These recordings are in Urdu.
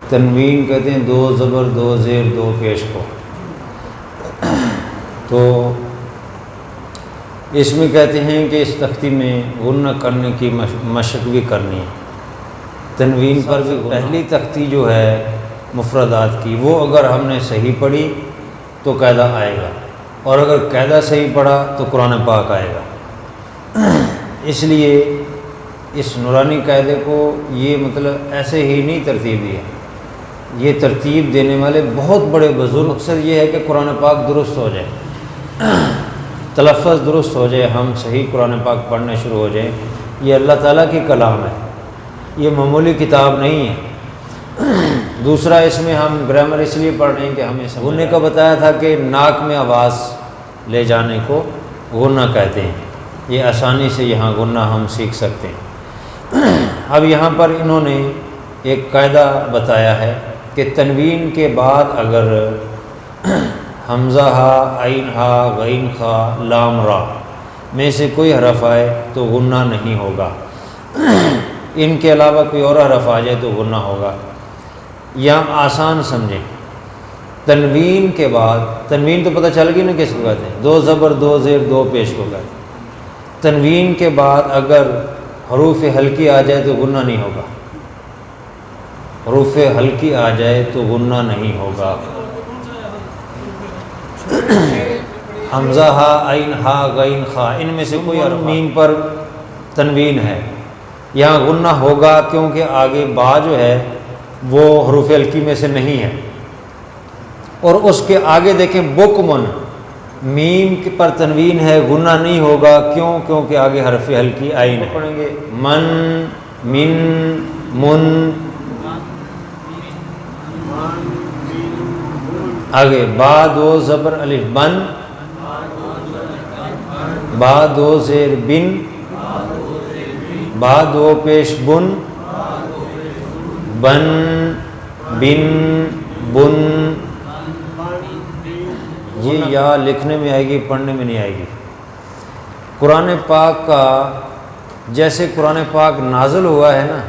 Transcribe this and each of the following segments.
تنوین کہتے ہیں دو زبر دو زیر دو پیش کو، تو اس میں کہتے ہیں کہ اس تختی میں غنہ کرنے کی مشق بھی کرنی ہے، تنوین پر بھی۔ پہلی تختی جو ہے مفردات کی، وہ اگر ہم نے صحیح پڑھی تو قاعدہ آئے گا، اور اگر قاعدہ صحیح پڑھا تو قرآن پاک آئے گا۔ اس لیے اس نورانی قاعدے کو یہ مطلب ایسے ہی نہیں ترتیب دی ہے، یہ ترتیب دینے والے بہت بڑے بزرگ، مقصد یہ ہے کہ قرآن پاک درست ہو جائے، تلفظ درست ہو جائے، ہم صحیح قرآن پاک پڑھنے شروع ہو جائیں۔ یہ اللہ تعالیٰ کی کلام ہے، یہ معمولی کتاب نہیں ہے۔ دوسرا، اس میں ہم گرامر اس لیے پڑھ رہے ہیں کہ ہمیں غنّے کا بتایا تھا کہ ناک میں آواز لے جانے کو غنّہ کہتے ہیں، یہ آسانی سے یہاں غنّہ ہم سیکھ سکتے ہیں۔ اب یہاں پر انہوں نے ایک قاعدہ بتایا ہے کہ تنوین کے بعد اگر حمزہ ہا، عین ہا، غین خا، لام را میں سے کوئی حرف آئے تو غنّہ نہیں ہوگا، ان کے علاوہ کوئی اور حرف آ جائے تو غنّہ ہوگا۔ یا آسان سمجھیں، تنوین کے بعد، تنوین تو پتہ چل گئی نا کس کو کہتے ہیں، دو زبر دو زیر دو پیش کو کہتے ہیں۔ تنوین کے بعد اگر حروف ہلکی آ جائے تو غنّہ نہیں ہوگا، حروف ہلکی آ جائے تو غنّہ نہیں ہوگا۔ حمزہ ہا، عین ہا، غین خا، ان میں سے کوئی میم پر تنوین ہے، یہاں غنّہ ہوگا کیونکہ آگے با جو ہے وہ حروف ہلکی میں سے نہیں ہے، اور اس کے آگے دیکھیں بکمن، میم پر تنوین ہے، غنّہ نہیں ہوگا، کیوں؟ کیونکہ آگے حرف ہلکی عین ہے۔ پڑھیں گے من، من، من، آگے با دو زبر الف بن، با دو زیر بن، با دو پیش بن، بن، بن، بن۔ یہ یا لکھنے میں آئے گی، پڑھنے میں نہیں آئے گی۔ قرآن پاک کا جیسے قرآن پاک نازل ہوا ہے نا،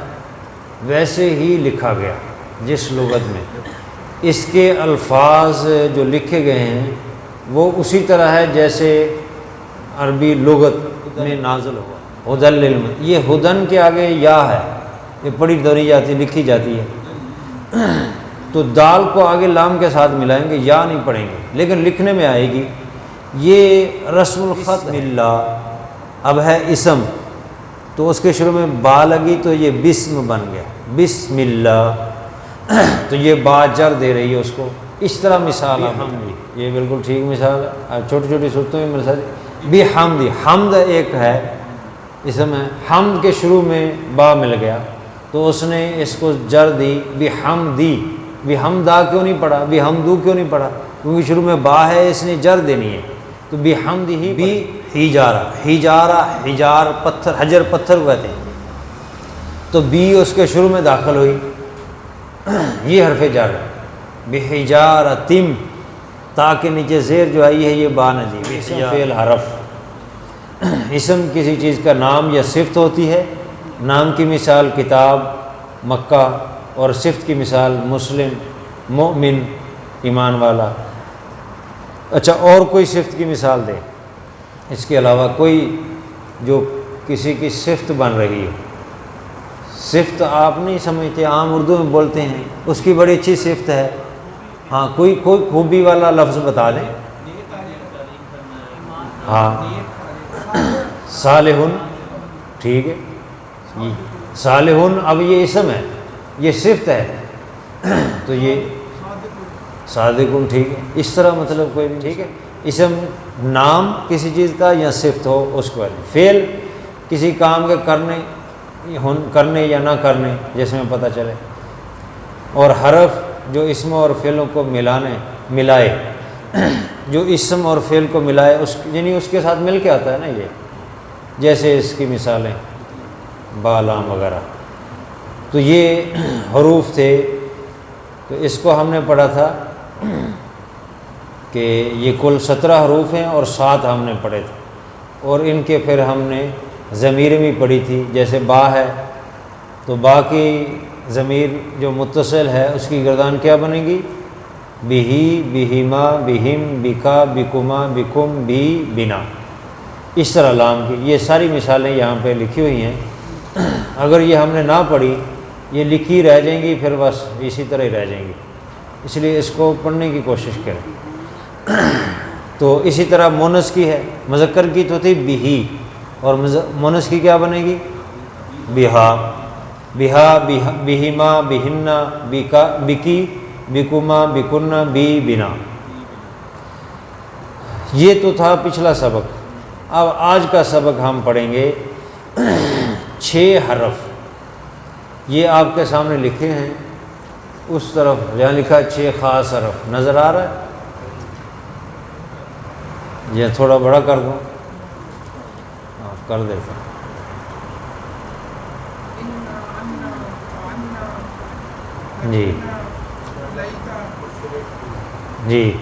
ویسے ہی لکھا گیا جس لغت میں، اس کے الفاظ جو لکھے گئے ہیں وہ اسی طرح ہے جیسے عربی لغت میں نازل ہوا۔ ہدی للم، یہ ہدن کے آگے یا ہے، یہ پڑھی دونی جاتی، لکھی جاتی ہے، تو دال کو آگے لام کے ساتھ ملائیں گے، یا نہیں پڑھیں گے، لیکن لکھنے میں آئے گی۔ یہ رسم الخط اللہ اب ہے اسم، تو اس کے شروع میں با لگی تو یہ بسم بن گیا، بسم اللہ، تو یہ با جر دے رہی ہے اس کو۔ اس طرح مثال یہ بالکل ٹھیک مثال ہے، چھوٹی چھوٹی صورتوں میں مثال بحمدی، حمد ایک ہے اسم ہے، حمد کے شروع میں با مل گیا تو اس نے اس کو جر دی بحمدی، بحمدہ کیوں نہیں پڑھا، بحمدو کیوں نہیں پڑھا؟ کیونکہ شروع میں با ہے، اس نے جر دینی ہے، تو بحمدی ہی بھی حجارہ، حجارہ، حجار پتھر، حجر پتھر کو کہتے ہیں، تو بی اس کے شروع میں داخل ہوئی، یہ حرف جر ہے، بحجارتم، تا کے نیچے زیر جو آئی ہے یہ با نہ دی، اسم فعل حرف۔ اسم کسی چیز کا نام یا صفت ہوتی ہے، نام کی مثال کتاب، مکہ، اور صفت کی مثال مسلم، مومن، ایمان والا۔ اچھا، اور کوئی صفت کی مثال دے، اس کے علاوہ کوئی جو کسی کی صفت بن رہی ہو۔ صفت آپ نہیں سمجھتے، عام اردو میں بولتے ہیں، اس کی بڑی اچھی صفت ہے، ہاں کوئی خوبی والا لفظ بتا دیں۔ ہاں صالحٌ، ٹھیک ہے، صالحٌ، اب یہ اسم ہے، یہ صفت ہے، تو یہ صادقٌ، ٹھیک ہے، اس طرح مطلب کوئی بھی، ٹھیک ہے، اسم نام کسی چیز کا یا صفت ہو اس کو، فعل کسی کام کے کرنے یا نہ کرنے جس میں پتہ چلے، اور حرف جو اسم اور فعلوں کو ملائے، جو اسم اور فعل کو ملائے، یعنی اس کے ساتھ مل کے آتا ہے نا، یہ جیسے اس کی مثالیں با، لام وغیرہ، تو یہ حروف تھے۔ تو اس کو ہم نے پڑھا تھا کہ یہ کل 17 حروف ہیں اور 7 ہم نے پڑھے تھے، اور ان کے پھر ہم نے ضمیر بھی پڑھی تھی، جیسے با ہے تو با کی ضمیر جو متصل ہے اس کی گردان کیا بنے گی؟ بہی، بہما، بہم، بکا، بکما، بکم، بھی، بنا، اس طرح لام کی۔ یہ ساری مثالیں یہاں پہ لکھی ہوئی ہیں، اگر یہ ہم نے نہ پڑھی یہ لکھی رہ جائیں گی، پھر بس اسی طرح ہی رہ جائیں گی، اس لیے اس کو پڑھنے کی کوشش کریں۔ تو اسی طرح مونس کی ہے، مذکر کی تو تھی بہی، اور مونس کی کیا بنے گی؟ بہا، بہا، بہما، بہنا، بکا، بکی، بکما، بکنا، بی، بنا۔ یہ تو تھا پچھلا سبق۔ اب آج کا سبق ہم پڑھیں گے 6 حرف، یہ آپ کے سامنے لکھے ہیں، اس طرف جہاں لکھا 6 خاص حرف نظر آ رہا ہے؟ یہ تھوڑا بڑا کر دوں، کر دیتا ہوں۔ جی جی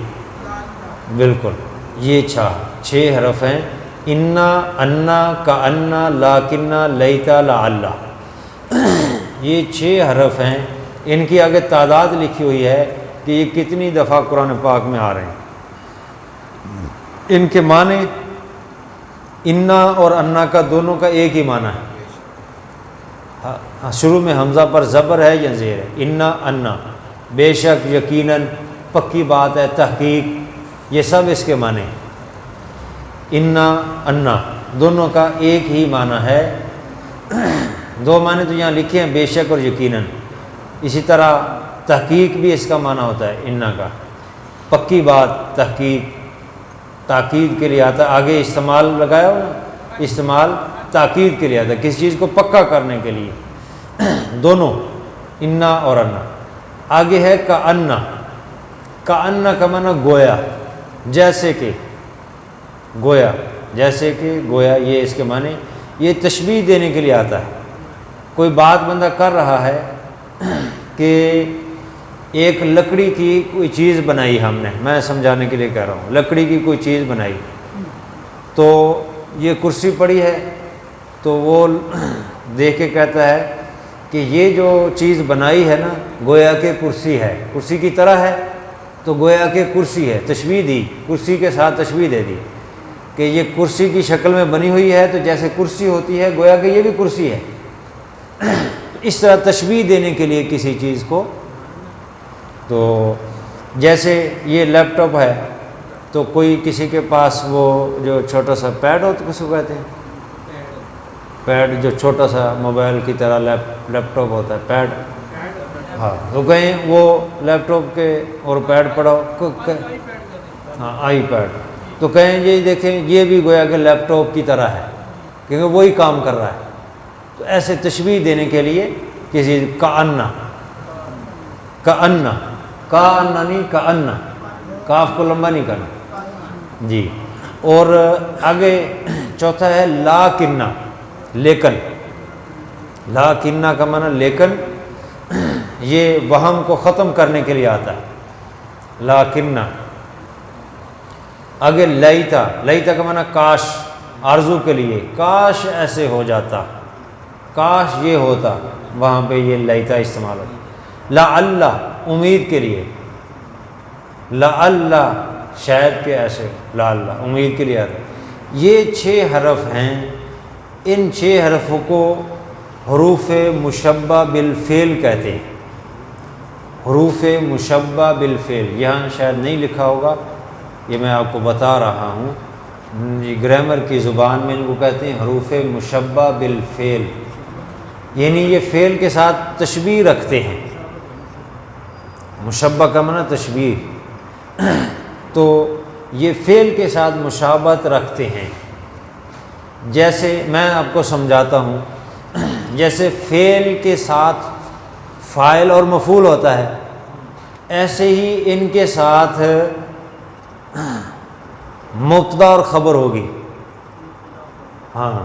بالکل، یہ 6 حرف ہیں، انا، انا، کانا، لاکنا، لیتا، لعلہ، یہ 6 حرف ہیں۔ ان کی آگے تعداد لکھی ہوئی ہے کہ یہ کتنی دفعہ قرآن پاک میں آ رہے ہیں۔ ان کے معنی انا اور انا کا دونوں کا ایک ہی معنی ہے، شروع میں حمزہ پر زبر ہے یا زیر ہے، انا، انا، بے شک، یقیناً، پکی بات ہے، تحقیق، یہ سب اس کے معنی ہیں۔ انا، انا دونوں کا ایک ہی معنی ہے، 2 معنی تو یہاں لکھے ہیں، بے شک اور یقیناً۔ اسی طرح تحقیق بھی اس کا معنی ہوتا ہے انا کا، پکی بات، تحقیق، تاکید کے لیے آتا ہے، آگے استعمال لگایا ہو نا، استعمال تاکید کے لیے آتا ہے، کسی چیز کو پکا کرنے کے لیے، دونوں انا اور انا۔ آگے ہے کانا، کانا کا معنی گویا، جیسے کہ، گویا، جیسے کہ، گویا، یہ اس کے معنی، یہ تشبیہ دینے کے لیے آتا ہے۔ کوئی بات بندہ کر رہا ہے کہ ایک لکڑی کی کوئی چیز بنائی ہم نے، میں سمجھانے کے لیے کہہ رہا ہوں، لکڑی کی کوئی چیز بنائی، تو یہ کرسی پڑی ہے، تو وہ دیکھ کے کہتا ہے کہ یہ جو چیز بنائی ہے نا گویا کہ کرسی ہے، کرسی کی طرح ہے، تو گویا کہ کرسی ہے، تشبیہ دی، کرسی کے ساتھ تشبیہ دے دی کہ یہ کرسی کی شکل میں بنی ہوئی ہے، تو جیسے کرسی ہوتی ہے گویا کہ یہ بھی کرسی ہے۔ اس طرح تشبیہ دینے کے لیے کسی چیز کو، تو جیسے یہ لیپ ٹاپ ہے، تو کوئی کسی کے پاس وہ جو چھوٹا سا پیڈ ہو، تو کس کو کہتے ہیں؟ پیڈ، جو چھوٹا سا موبائل کی طرح لیپ ٹاپ ہوتا ہے، پیڈ، ہاں، تو کہیں وہ لیپ ٹاپ کے اور پیڈ پڑھو، ہاں، آئی پیڈ، تو کہیں یہ دیکھیں یہ بھی گویا کہ لیپ ٹاپ کی طرح ہے، کیونکہ وہی کام کر رہا ہے۔ تو ایسے تشبیہ دینے کے لیے کسی کانا، کانا، کانا نہیں، کانا، کاف کو لمبا نہیں کرنا، جی۔ اور آگے چوتھا ہے لاکنہ، لیکن، لاکنہ کا معنی لیکن، یہ وہم کو ختم کرنے کے لیے آتا ہے، لاکنہ۔ آگے لیتا، لیتا کا معنی کاش، آرزو کے لیے، کاش ایسے ہو جاتا، کاش یہ ہوتا، وہاں پہ یہ لیتا استعمال ہوتا۔ لعلہ، امید کے لیے، لعلہ، شاید کہ ایسے، لعلہ، امید کے لیے آتا ہے۔ یہ 6 حرف ہیں، ان 6 حرفوں کو حروف مشبہ بالفعل کہتے ہیں، حروف مشبہ بالفعل، یہاں شاید نہیں لکھا ہوگا، یہ میں آپ کو بتا رہا ہوں، یہ گرامر کی زبان میں ان کو کہتے ہیں حروف مشبہ بالفعل، یعنی یہ فعل کے ساتھ تشبیہ رکھتے ہیں، مشبہ کا معنی تشبیہ، تو یہ فعل کے ساتھ مشابہت رکھتے ہیں۔ جیسے میں آپ کو سمجھاتا ہوں، جیسے فعل کے ساتھ فاعل اور مفعول ہوتا ہے، ایسے ہی ان کے ساتھ مبتدا اور خبر ہوگی۔ ہاں،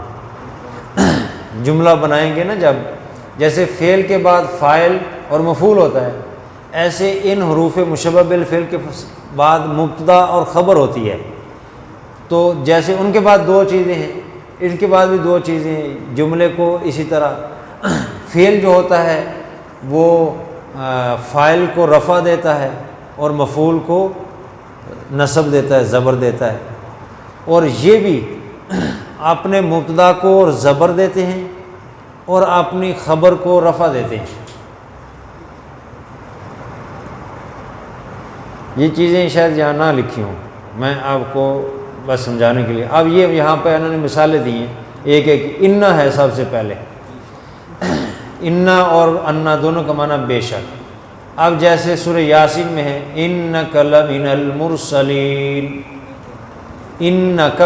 جملہ بنائیں گے نا جب، جیسے فعل کے بعد فاعل اور مفعول ہوتا ہے، ایسے ان حروف مشبہ بالفعل کے بعد مبتدا اور خبر ہوتی ہے، تو جیسے ان کے بعد 2 چیزیں ہیں، ان کے بعد بھی 2 چیزیں ہیں، جملے کو اسی طرح فعل جو ہوتا ہے وہ فاعل کو رفع دیتا ہے اور مفعول کو نصب دیتا ہے، زبر دیتا ہے، اور یہ بھی اپنے مبتدا کو اور زبر دیتے ہیں اور اپنی خبر کو رفع دیتے ہیں۔ یہ چیزیں شاید یہاں نہ لکھی ہوں، میں آپ کو بس سمجھانے کے لیے۔ اب یہ یہاں پہ انہوں نے مثالیں دی ہیں، ایک ایک انا ہے سب سے پہلے، انا اور انا دونوں کا معنی بے شک۔ اب جیسے سورہ یاسین میں ہے انک لمن المرسلین، انک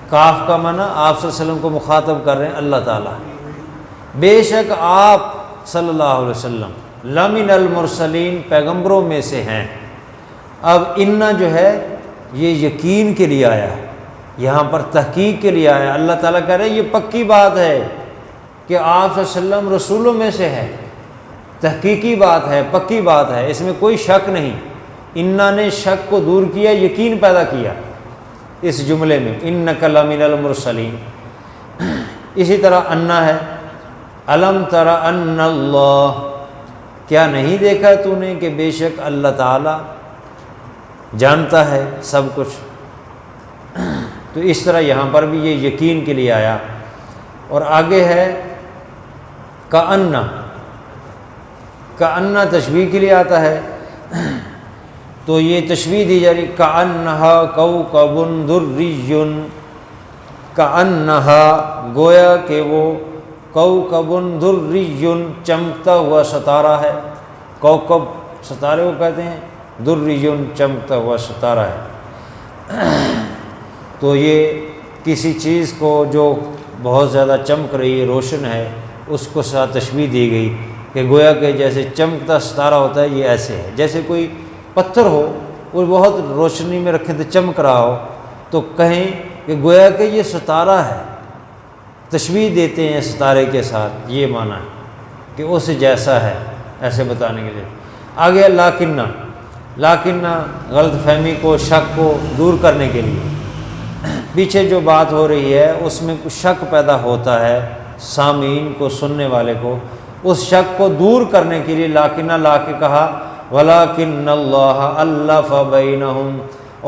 کاف کا معنی آپ صلی اللہ علیہ وسلم کو مخاطب کر رہے ہیں اللہ تعالیٰ، بے شک آپ صلی اللہ علیہ وسلم لمن المرسلین پیغمبروں میں سے ہیں۔ اب انا جو ہے یہ یقین کے لیے آیا ہے، یہاں پر تحقیق کے لیے آیا ہے۔ اللہ تعالیٰ کہہ رہے ہیں یہ پکی بات ہے کہ آپ صلی اللہ علیہ وسلم رسولوں میں سے ہے، تحقیقی بات ہے، پکی بات ہے، اس میں کوئی شک نہیں۔ انا نے شک کو دور کیا، یقین پیدا کیا اس جملے میں، انک لمن المرسلین۔ اسی طرح انا ہے الم تر ان اللہ، کیا نہیں دیکھا تو نے کہ بے شک اللہ تعالیٰ جانتا ہے سب کچھ۔ تو اس طرح یہاں پر بھی یہ یقین کے لیے آیا۔ اور آگے ہے کأن، کأن تشبیہ کے لیے آتا ہے، تو یہ تشبیہ دی جا رہی کأنہا کوکب دری، کأنہا گویا کہ وہ کوکب دری چمکتا ہوا ستارہ ہے، کوکب ستارے کو کہتے ہیں، دری چمکتا ہوا ستارہ ہے۔ تو یہ کسی چیز کو جو بہت زیادہ چمک رہی ہے، روشن ہے، اس کو ساتھ تشبیہ دی گئی کہ گویا کہ جیسے چمکتا ستارہ ہوتا ہے یہ ایسے ہے، جیسے کوئی پتھر ہو وہ بہت روشنی میں رکھے تو چمک رہا ہو، تو کہیں کہ گویا کہ یہ ستارہ ہے، تشبیہ دیتے ہیں ستارے کے ساتھ، یہ معنی ہے کہ اس جیسا ہے، ایسے بتانے کے لیے۔ آگے لاکنہ، لاکنہ غلط فہمی کو، شک کو دور کرنے کے لیے، پیچھے جو بات ہو رہی ہے اس میں کچھ شک پیدا ہوتا ہے سامعین کو، سننے والے کو، اس شک کو دور کرنے کے لیے لاکنہ لا کے کہا وَلَٰكِنَّ اللَّهَ أَلَّفَ بَيْنَهُمْ،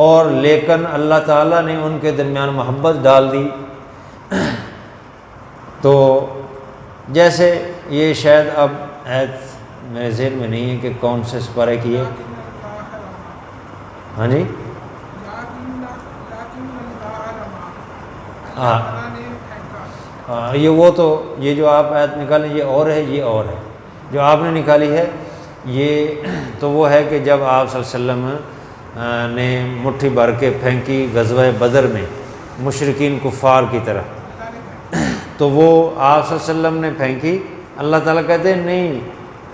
اور لیکن اللہ تعالیٰ نے ان کے درمیان محبت ڈال دی۔ تو جیسے یہ شاید اب آیت میرے ذہن میں نہیں ہے کہ کون سے سپارے کی ہے، ہاں جی، یہ وہ تو یہ جو آپ آیت نکالیں یہ اور ہے، یہ اور ہے جو آپ نے نکالی ہے، یہ تو وہ ہے کہ جب آپ صلی اللہ علیہ وسلم نے مٹھی بھر کے پھینکی غزوہ بدر میں مشرکین کفار کی طرح، تو وہ آپ صلی اللہ علیہ وسلم نے پھینکی، اللہ تعالیٰ کہتے ہیں نہیں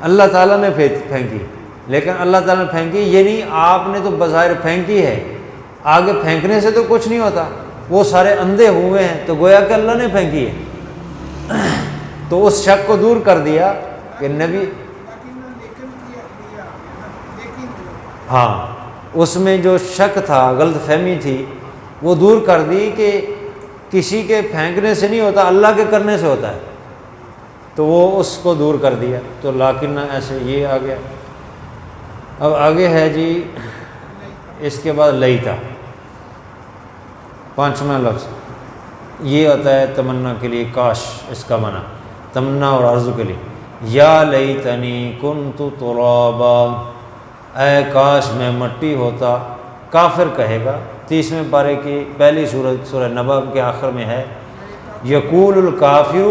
اللہ تعالیٰ نے پھینکی، لیکن اللہ تعالیٰ نے پھینکی یہ نہیں، آپ نے تو بظاہر پھینکی ہے، آگے پھینکنے سے تو کچھ نہیں ہوتا، وہ سارے اندھے ہوئے ہیں تو گویا کہ اللہ نے پھینکی ہے۔ تو اس شک کو دور کر دیا کہ نبی، ہاں اس میں جو شک تھا، غلط فہمی تھی، وہ دور کر دی کہ کسی کے پھینکنے سے نہیں ہوتا، اللہ کے کرنے سے ہوتا ہے، تو وہ اس کو دور کر دیا۔ تو لاکنہ ایسے یہ آ گیا۔ اب آگے ہے جی اس کے بعد لیتا، پانچواں لفظ، یہ ہوتا ہے تمنا کے لیے، کاش اس کا معنی، تمنا اور آرزو کے لیے، یا لیتنی کنت ترابا، اے کاش میں مٹی ہوتا، کافر کہے گا، 30ویں پارے کی پہلی سورہ نبا کے آخر میں ہے، یقول الکافر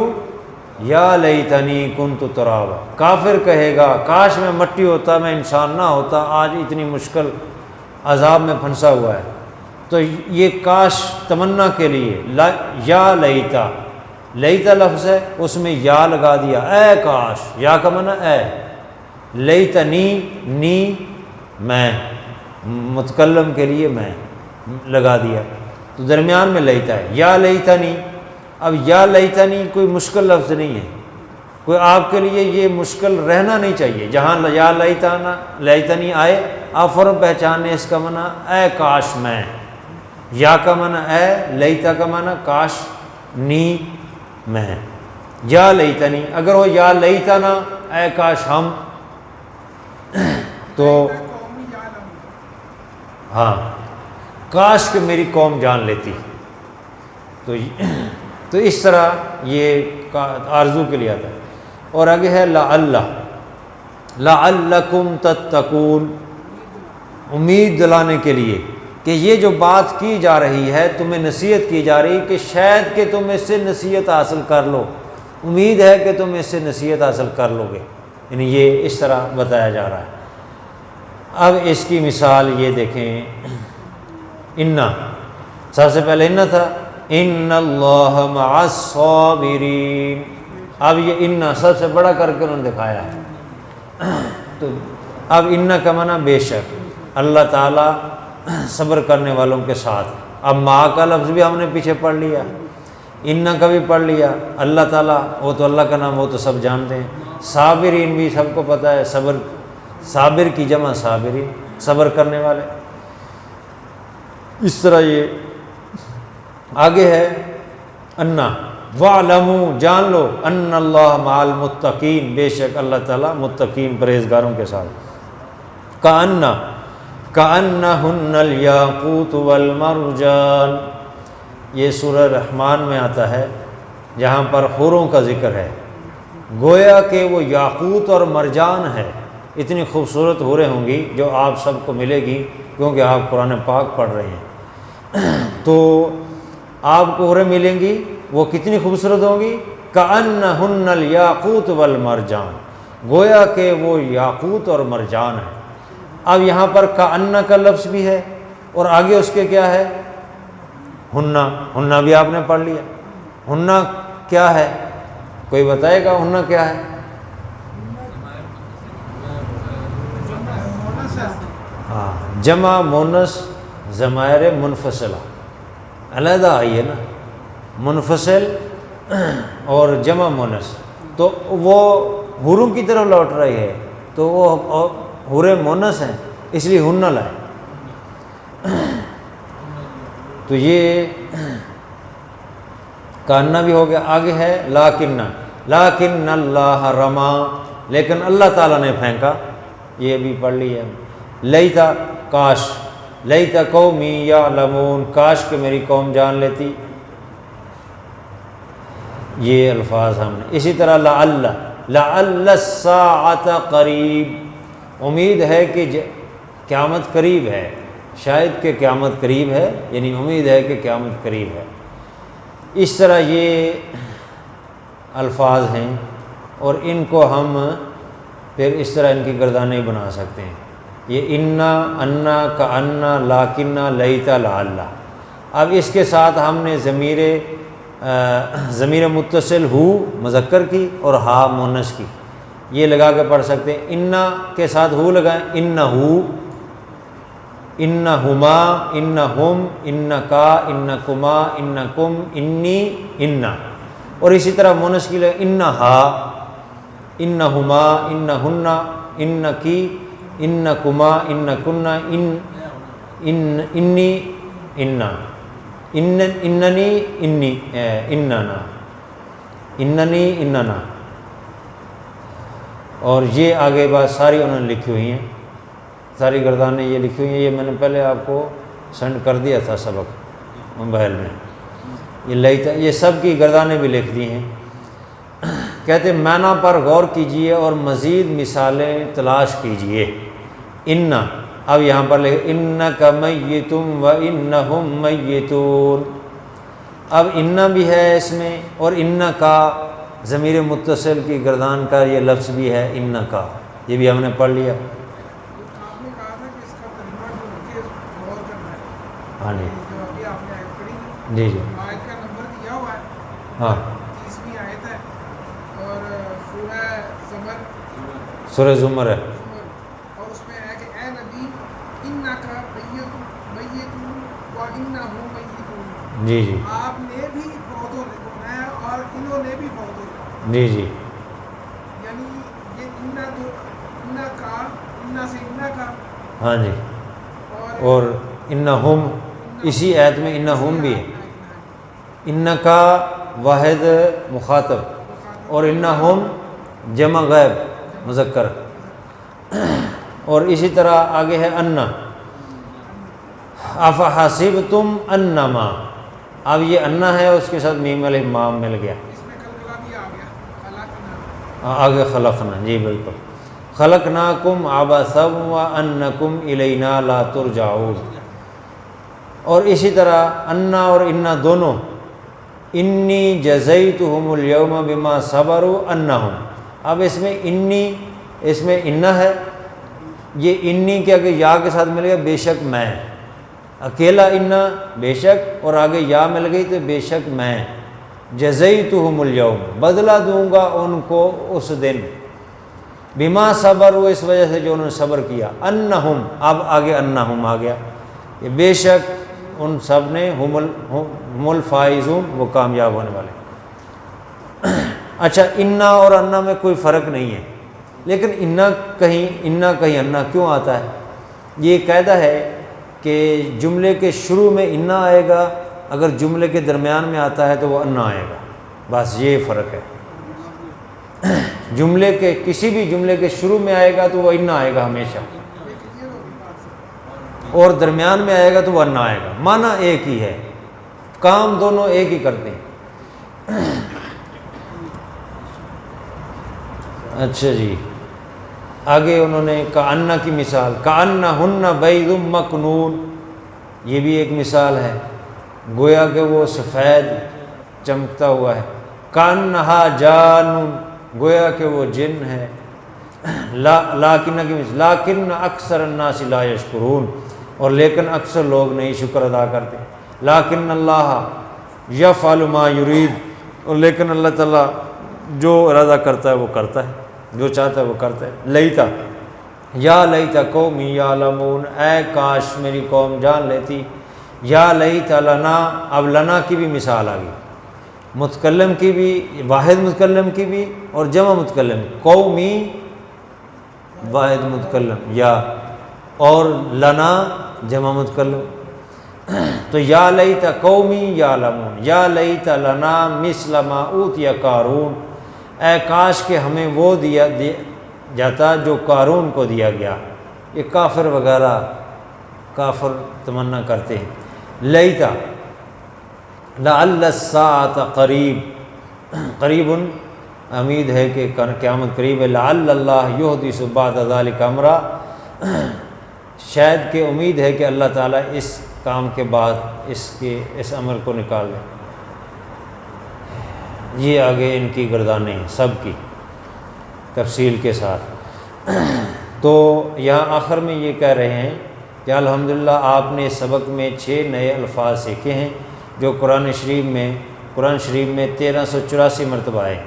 یا لیتنی کنت ترابا، کافر کہے گا کاش میں مٹی ہوتا، میں انسان نہ ہوتا، آج اتنی مشکل عذاب میں پھنسا ہوا ہے۔ تو یہ کاش تمنا کے لیے، یا لیتا، لیتا لفظ ہے اس میں یا لگا دیا، اے کاش، یا کا معنی اے، لیتنی نی میں، متکلم کے لیے میں لگا دیا، تو درمیان میں لیتا ہے، یا لیتنی۔ اب یا لیتنی کوئی مشکل لفظ نہیں ہے، کوئی آپ کے لیے یہ مشکل رہنا نہیں چاہیے، جہاں یا لیتنی آئے آپ فوراً پہچانے اس کا معنی اے کاش میں، یا کا معنی اے، لیتا کا معنی کاش نی میں۔ یا لیتنی، اگر ہو یا لیتنا، اے کاش ہم، تو ہاں کاش کہ میری قوم جان لیتی، تو اس طرح یہ آرزو کے لیے آتا ہے۔ اور آگے ہے لعلکم تتقون، امید دلانے کے لیے کہ یہ جو بات کی جا رہی ہے، تمہیں نصیحت کی جا رہی کہ شاید کہ تم اس سے نصیحت حاصل کر لو، امید ہے کہ تم اس سے نصیحت حاصل کر لو گے، یعنی یہ اس طرح بتایا جا رہا ہے۔ اب اس کی مثال یہ دیکھیں، انا، سب سے پہلے انا تھا، ان اللہ مع الصابرین، اب یہ انا سب سے بڑا کر کے انہوں نے دکھایا ہے۔ تو اب انا کا معنی بے شک، اللہ تعالیٰ صبر کرنے والوں کے ساتھ۔ اب مع کا لفظ بھی ہم نے پیچھے پڑھ لیا، انا کا بھی پڑھ لیا، اللہ تعالیٰ وہ تو اللہ کا نام، وہ تو سب جانتے ہیں۔ صابرین بھی سب کو پتہ ہے، صبر، صابر کی جمع صابرین، صبر کرنے والے۔ اس طرح یہ آگے ہے انا، وَاعْلَمُوا، جان لو، ان اللہ مع المتقین، بے شک اللہ تعالیٰ متقین پرہیزگاروں کے ساتھ۔ کَأَنَّهُنَّ الْيَاقُوتُ وَالْمَرْجَانُ، یہ سورہ رحمان میں آتا ہے جہاں پر حوروں کا ذکر ہے، گویا کہ وہ یاقوت اور مرجان ہے۔ اتنی خوبصورت حوریں ہوں گی جو آپ سب کو ملے گی، کیونکہ آپ قرآن پاک پڑھ رہے ہیں، تو آپ کو حوریں ملیں گی، وہ کتنی خوبصورت ہوں گی، کَأَنَّهُنَّ الْيَاقُوتُ وَالْمَرْجَانُ، گویا کہ وہ یاقوت اور مرجان ہے۔ اب یہاں پر کَأَنَّ کا لفظ بھی ہے، اور آگے اس کے کیا ہے، ہنہ بھی آپ نے پڑھ لیا۔ ہنہ کیا ہے، کوئی بتائے گا ہنہ کیا ہے؟ ہاں، جمع مونس ضمائر منفصلہ، علیحدہ آئی ہے نا، منفصل اور جمع مونس، تو وہ حوروں کی طرف لوٹ رہی ہے، تو وہ حوریں مونس ہیں، اس لیے ہنہ لائے۔ تو یہ کاننا بھی ہو گیا۔ آگے ہے لاکن اللہ رما، لیکن اللہ تعالیٰ نے پھینکا، یہ بھی پڑھ لی ہے۔ لیتا، کاش، لیتا قومی یعلمون، کاش کہ میری قوم جان لیتی، یہ الفاظ ہم نے۔ اسی طرح لعل الساعۃ قریب، امید ہے کہ قیامت قریب ہے، شاید کہ قیامت قریب ہے، یعنی امید ہے کہ قیامت قریب ہے۔ اس طرح یہ الفاظ ہیں، اور ان کو ہم پھر اس طرح ان کی گردانیں بنا سکتے ہیں۔ یہ انا، کانا، لاکنہ، لیتا، لعل۔ اب اس کے ساتھ ہم نے ضمیر متصل ہو مذکر کی اور ہا مونس کی، یہ لگا کے پڑھ سکتے ہیں۔ انا کے ساتھ ہو لگائیں، انہو، انہما، انہم، انکا، انکما، انکم، انی، انا، اور اسی طرح مونس کی لگائیں، انہا، انہما، انہن، انکی، انکما، انکن، انی، انا، اننی، انی، اننا، اننی، اننا، اور یہ آگے بات ساری انہوں نے لکھی ہوئی ہیں، ساری گردانیں یہ لکھی ہوئی ہیں۔ یہ میں نے پہلے آپ کو سینڈ کر دیا تھا سبق موبائل میں، یہ لیتا، یہ سب کی گردانیں بھی لکھ دی ہیں۔ کہتے ہیں معنی پر غور کیجئے اور مزید مثالیں تلاش کیجئے۔ انا، اب یہاں پر لکھے انک میتم وانہم میتون، اب انا بھی ہے اس میں، اور انا کا ضمیر متصل کی گردان کا یہ لفظ بھی ہے انا کا، یہ بھی ہم نے پڑھ لیا۔ ہاں جی جی جی ہاں، سورہ زمر ہے، اور اس میں ہے کہ اے نبی انک میت وانہم میتون، جی جی آپ نے بھی فوت ہونا ہے اور انہوں نے بھی فوت ہونا ہے، جی جی، یعنی یہ انا کا، انا سے انا کا، ہاں جی، اور انہم، اسی آیت میں انہم بھی ہے، ان کا واحد مخاطب، اور انہم جمع غیب مذکر، اور اسی طرح آگے ہے انا، افحسبتم انما، اب یہ انا ہے اس کے ساتھ میم الف مام مل گیا، اس میں کلکلا بھی آ گیا، خلقنا، آگے خلقنا، جی بالکل، خلقناکم عبثا وانکم الینا لا ترجعون، اور اسی طرح انا اور انا دونوں، انی جزیتہم اليوم بما صبروا انہم، اب اس میں انی، اس میں انا ہے، یہ انی کے آگے یا کے ساتھ مل گیا بے شک میں، اکیلا انا بے شک، اور آگے یا مل گئی تو بے شک میں، جزیتہم اليوم بدلہ دوں گا ان کو اس دن، بما صبروا اس وجہ سے جو انہوں نے صبر کیا، انہم، اب آگے انہم آ گیا، یہ بے شک ان سب نے ہم الفائزون، وہ کامیاب ہونے والے۔ اچھا انا اور انا میں کوئی فرق نہیں ہے، لیکن انا کہیں انا کیوں آتا ہے؟ یہ قاعدہ ہے کہ جملے کے شروع میں انا آئے گا، اگر جملے کے درمیان میں آتا ہے تو وہ انا آئے گا، بس یہ فرق ہے، جملے کے کسی بھی جملے کے شروع میں آئے گا تو وہ انا آئے گا ہمیشہ، اور درمیان میں آئے گا تو وہ انا آئے گا، معنی ایک ہی ہے، کام دونوں ایک ہی کرتے ہیں۔ اچھا جی، آگے انہوں نے کأن کی مثال، کأنہن بیض مکنون، یہ بھی ایک مثال ہے، گویا کہ وہ سفید چمکتا ہوا ہے، کأنہا جان، گویا کہ وہ جن ہے، لیکن کی مثال، لیکن اکثر الناس لا یشکرون، اور لیکن اکثر لوگ نہیں شکر ادا کرتے، لیکن اللہ یفعل ما یرید، اور لیکن اللہ تعالیٰ جو ارادہ کرتا ہے وہ کرتا ہے، جو چاہتا ہے وہ کرتا ہے۔ لیتا، یا لیتا قومی یعلمون، اے کاش میری قوم جان لیتی، یا لیتا لنا، اب لنا کی بھی مثال آ گئی، متکلم کی بھی، واحد متکلم کی بھی اور جمع متکلم، قومی واحد متکلم یا، اور لنا جمع متکلم، تو یا لیتا قومی یعلمون، یا لیتا لنا مثل ما اوتی قارون، اے کاش کہ ہمیں وہ دیا جاتا جو قارون کو دیا گیا، یہ کافر وغیرہ کافر تمنا کرتے ہیں۔ لیتا لعل الساعۃ قریب، قریب امید ہے کہ قیامت قریب ہے، لعل اللہ یحدث بعد ذلک امرا، شاید کہ امید ہے کہ اللہ تعالیٰ اس کام کے بعد اس عمل کو نکال دے۔ یہ آگے ان کی گردانیں ہیں سب کی تفصیل کے ساتھ۔ تو یہاں آخر میں یہ کہہ رہے ہیں کہ الحمدللہ آپ نے سبق میں 6 نئے الفاظ سیکھے ہیں جو قرآن شریف میں 1384 مرتبہ آئے۔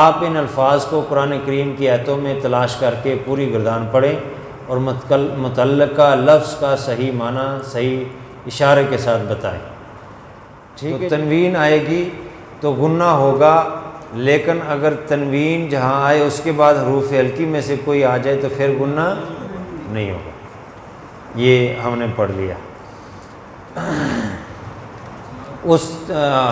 آپ ان الفاظ کو قرآن کریم کی آیتوں میں تلاش کر کے پوری گردان پڑھیں اور متعلقہ لفظ کا صحیح معنی صحیح اشارے کے ساتھ بتائیں۔ ٹھیک ہے، تنوین آئے گی تو غنہ ہوگا، لیکن اگر تنوین جہاں آئے اس کے بعد حروف ہلکی میں سے کوئی آ جائے تو پھر غنہ نہیں ہوگا، یہ ہم نے پڑھ لیا۔ اس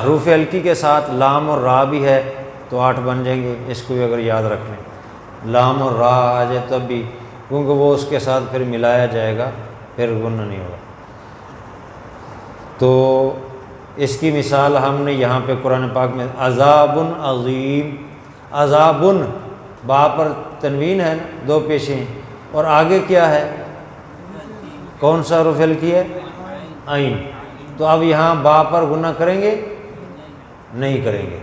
حروف ہلکی کے ساتھ لام اور را بھی ہے تو 8 بن جائیں گے، اس کو بھی اگر یاد رکھ لیں، لام اور را آ جائے تب بھی، کیونکہ وہ اس کے ساتھ پھر ملایا جائے گا، پھر غنہ نہیں ہوگا۔ تو اس کی مثال ہم نے یہاں پہ قرآن پاک میں عذاب عظیم، عذاب با پر تنوین ہے، 2 پیشیں ہیں، اور آگے کیا ہے، کون سا حرف ہلکی ہے، عین، تو اب یہاں با پر غنہ کریں گے، نہیں کریں گے،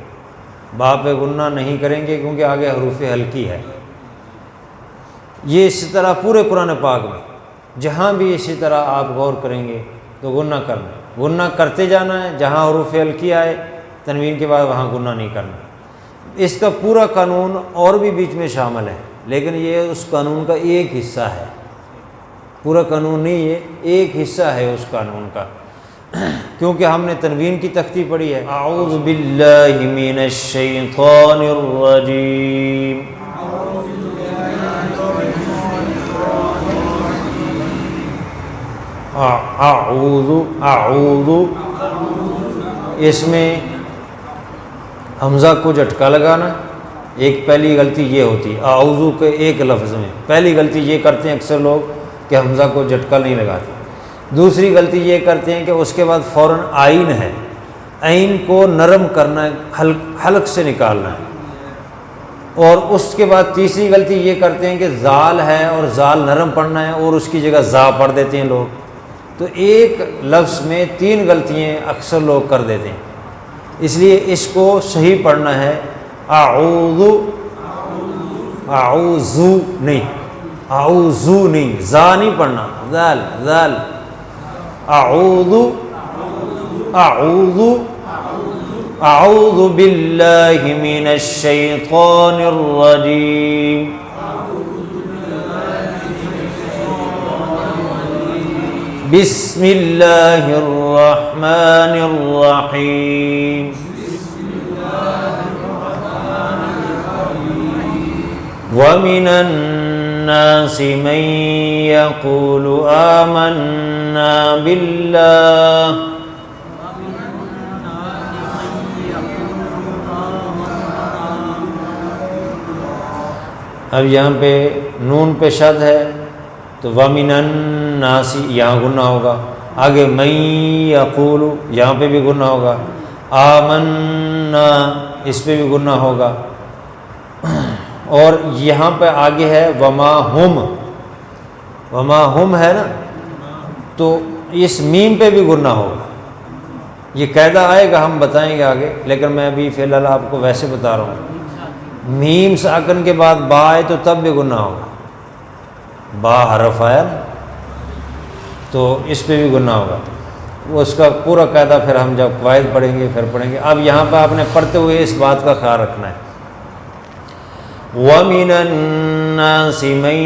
با پہ غنہ نہیں کریں گے کیونکہ آگے حروف ہلکی ہے۔ یہ اسی طرح پورے قرآن پاک میں جہاں بھی اسی طرح آپ غور کریں گے تو غنہ کرنا، غنہ کرتے جانا ہے، جہاں حروف ہلکی آئے تنوین کے بعد وہاں غنہ نہیں کرنا۔ اس کا پورا قانون اور بھی بیچ میں شامل ہے، لیکن یہ اس قانون کا ایک حصہ ہے، پورا قانون نہیں ہے، ایک حصہ ہے اس قانون کا، کیونکہ ہم نے تنوین کی تختی پڑھی ہے۔ اعوذ باللہ من الشیطان الرجیم، اعوذ، اس میں حمزہ کو جھٹکا لگانا، ایک پہلی غلطی یہ ہوتی ہے اعوذ کے ایک لفظ میں، پہلی غلطی یہ کرتے ہیں اکثر لوگ کہ حمزہ کو جھٹکا نہیں لگاتے، دوسری غلطی یہ کرتے ہیں کہ اس کے بعد فوراً آئین ہے، عین کو نرم کرنا ہے، حلق سے نکالنا ہے، اور اس کے بعد تیسری غلطی یہ کرتے ہیں کہ زال ہے اور زال نرم پڑھنا ہے اور اس کی جگہ زا پڑھ دیتے ہیں لوگ، تو ایک لفظ میں 3 غلطیاں اکثر لوگ کر دیتے ہیں، اس لیے اس کو صحیح پڑھنا ہے اعوذ، اعوذ نہیں، اعوذ نہیں، زا نہیں پڑھنا، زال زال، اعوذ، اعوذ، اعوذ باللہ من الشیطان الرجیم، بسم اللہ الرحمن الرحیم، وَمِنَ النَّاسِ مَن يَقُولُ آمَنَّا بِاللَّهِ، اب یہاں پہ نون پہ شد ہے تو وَمِنَ النَّاسِ یہاں گنہ ہوگا، آگے مَن يَقُولُ یہاں پہ بھی گنہ ہوگا، آمَنَّا اس پہ بھی گنہ ہوگا، اور یہاں پہ آگے ہے وما ہم، وما ہم ہے نا، تو اس میم پہ بھی گنہ ہوگا، یہ قاعدہ آئے گا ہم بتائیں گے آگے، لیکن میں ابھی فی الحال آپ کو ویسے بتا رہا ہوں، میم ساکن کے بعد با آئے تو تب بھی گنہ ہوگا، با حرف آیا نا تو اس پہ بھی گنہ ہوگا، وہ اس کا پورا قاعدہ پھر ہم جب قواعد پڑھیں گے پھر پڑھیں گے، اب یہاں پہ آپ نے پڑھتے ہوئے اس بات کا خیال رکھنا ہے، وَمِنَ النَّاسِ مَن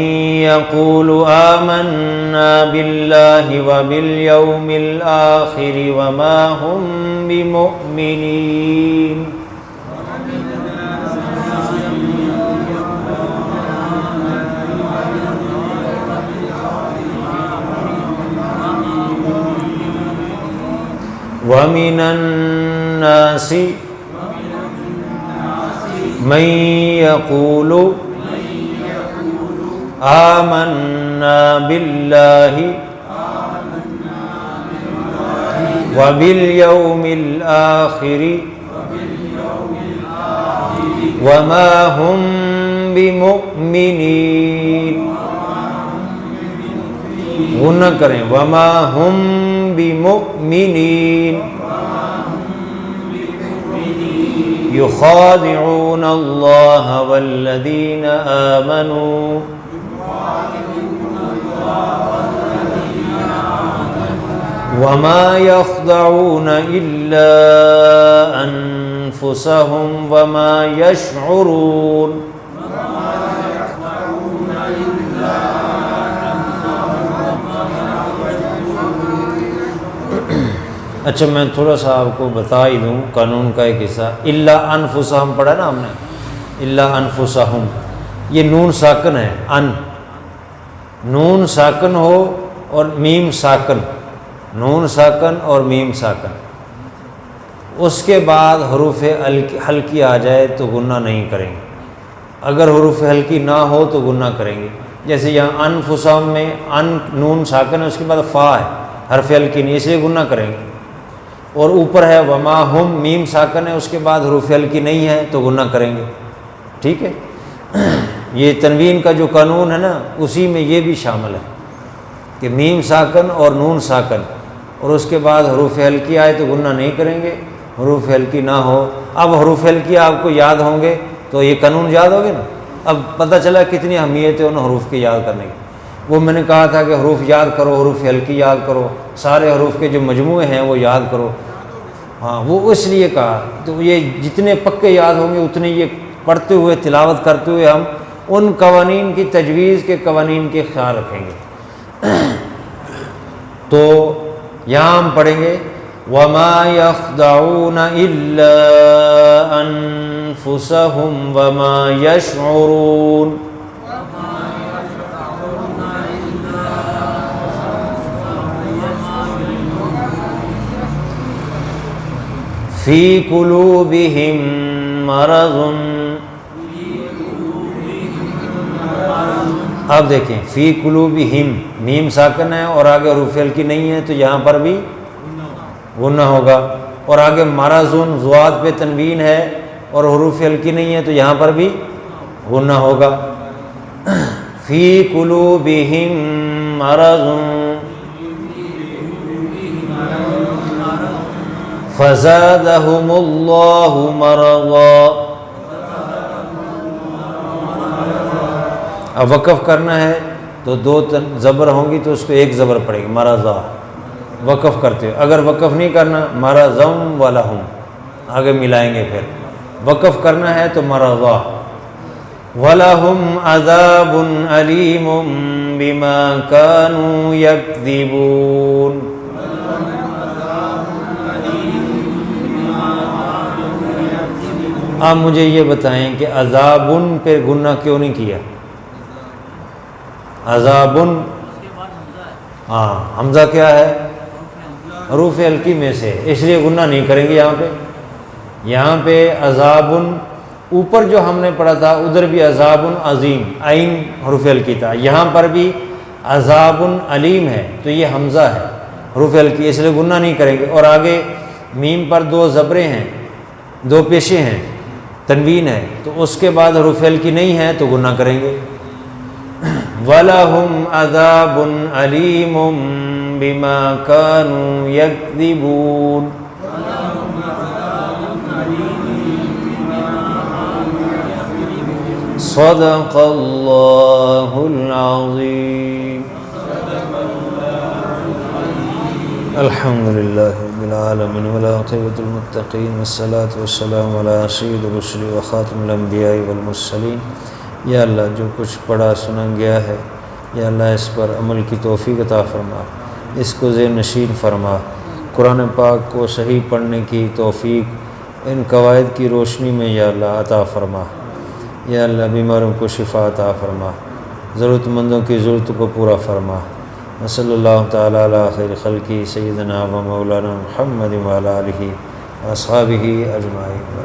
يَقُولُ آمَنَّا بِاللَّهِ وَبِالْيَوْمِ الْآخِرِ وَمَا هُم بِمُؤْمِنِينَ، وَمِنَ النَّاسِ مَن يَقُولُ آمَنَّا بِاللَّهِ وَبِالْيَوْمِ الْآخِرِ وَمَا هُم بِمُؤْمِنِينَ، غنہ کریں وَمَا هُم بِمُؤْمِنِينَ، يخادعون اللہ والذین آمنوا وما يخدعون إلا أنفسهم وما يشعرون، اچھا میں تھوڑا سا آپ کو بتا ہی دوں قانون کا ایک حصہ، الا انفسہم پڑھا نا ہم نے، الا انفسہم، یہ نون ساکن ہے، نون ساکن ہو اور میم ساکن، نون ساکن اور میم ساکن، اس کے بعد حروف ہلکی آ جائے تو گنہ نہیں کریں گے، اگر حروف ہلکی نہ ہو تو گنہ کریں گے، جیسے یہاں انفسہم میں ان نون ساکن ہے، اس کے بعد فا ہے، حرف ہلکی نہیں، اس لیے گنہ کریں گے، اور اوپر ہے وما ہم میم ساکن ہے، اس کے بعد حروف ہلکی نہیں ہے تو گنہ کریں گے، ٹھیک ہے، یہ تنوین کا جو قانون ہے نا اسی میں یہ بھی شامل ہے کہ میم ساکن اور نون ساکن اور اس کے بعد حروف ہلکی آئے تو گنہ نہیں کریں گے، حروف ہلکی نہ ہو، اب حروف ہلکی آپ کو یاد ہوں گے تو یہ قانون یاد ہوگے نا، اب پتہ چلا کتنی اہمیت ہے ان حروف کی یاد کرنے کی، وہ میں نے کہا تھا کہ حروف یاد کرو، حروف ہلکی یاد کرو، سارے حروف کے جو مجموعے ہیں وہ یاد کرو، ہاں وہ اس لیے کہا، تو یہ جتنے پکے یاد ہوں گے اتنے یہ پڑھتے ہوئے تلاوت کرتے ہوئے ہم ان قوانین کی تجویز کے قوانین کے خیال رکھیں گے، تو یہاں ہم پڑھیں گے وَمَا يَخْدَعُونَ إِلَّا أَنفُسَهُمْ وَمَا يَشْعُرُونَ، فِي قُلُوبِهِم مَّرَضٌ آپ دیکھیں فی قلوبہم میم ساکن ہے اور آگے حروف ہلکی نہیں ہے تو یہاں پر بھی غنہ ہوگا، اور آگے مرضن ضاد پہ تنوین ہے اور حروف ہلکی نہیں ہے تو یہاں پر بھی غنہ ہوگا۔ فی قلوبہم مرض فزادہم اللہ مرضا۔ اب وقف کرنا ہے تو دو زبر ہوں گی تو اس کو ایک زبر پڑے گی مرضا، وقف کرتے ہو۔ اگر وقف نہیں کرنا مرضم ولہم آگے ملائیں گے، پھر وقف کرنا ہے تو مرضا۔ وَلَهُمْ عَذَابٌ عَلِيمٌ بِمَا كَانُوا يَكْذِبُونَ۔ آپ مجھے یہ بتائیں کہ عذابن پہ گنہ کیوں نہیں کیا؟ عذابن، ہاں حمزہ کیا ہے؟ حروف ہلکی میں سے، اس لیے گنہ نہیں کریں گے یہاں پہ۔ یہاں پہ عذابن اوپر جو ہم نے پڑھا تھا ادھر بھی عذابن عظیم عین حروف ہلکی تھا، یہاں پر بھی عذابن علیم ہے تو یہ حمزہ ہے حروف ہلکی، اس لیے گنہ نہیں کریں گے۔ اور آگے میم پر دو زبریں ہیں، دو پیشے ہیں، تنوین ہے، تو اس کے بعد حروف ہلکی نہیں ہے تو گنہ کریں گے۔ وَلَهُمْ عَذَابٌ عَلِيمٌ بِمَا كَانُوا يَكْذِبُونَ۔ صدق اللہ العظیم۔ الحمد للہ رب العالمین والعاقبۃ للمتقین والصلاة والسلام علی سید الرسل وخاتم الانبیاء والمرسلین۔ یا اللہ جو کچھ پڑھا سنا گیا ہے یا اللہ اس پر عمل کی توفیق عطا فرما، اس کو ذہن نشین فرما، قرآن پاک کو صحیح پڑھنے کی توفیق ان قواعد کی روشنی میں یا اللہ عطا فرما۔ یا اللہ بیماروں کو شفا عطا فرما، ضرورت مندوں کی ضرورت کو پورا فرما۔ صلی اللہ تعالیٰ علی خیر خلقی سیدنا و مولانا محمد وعلی آلہ و اصحابہ اجمعین۔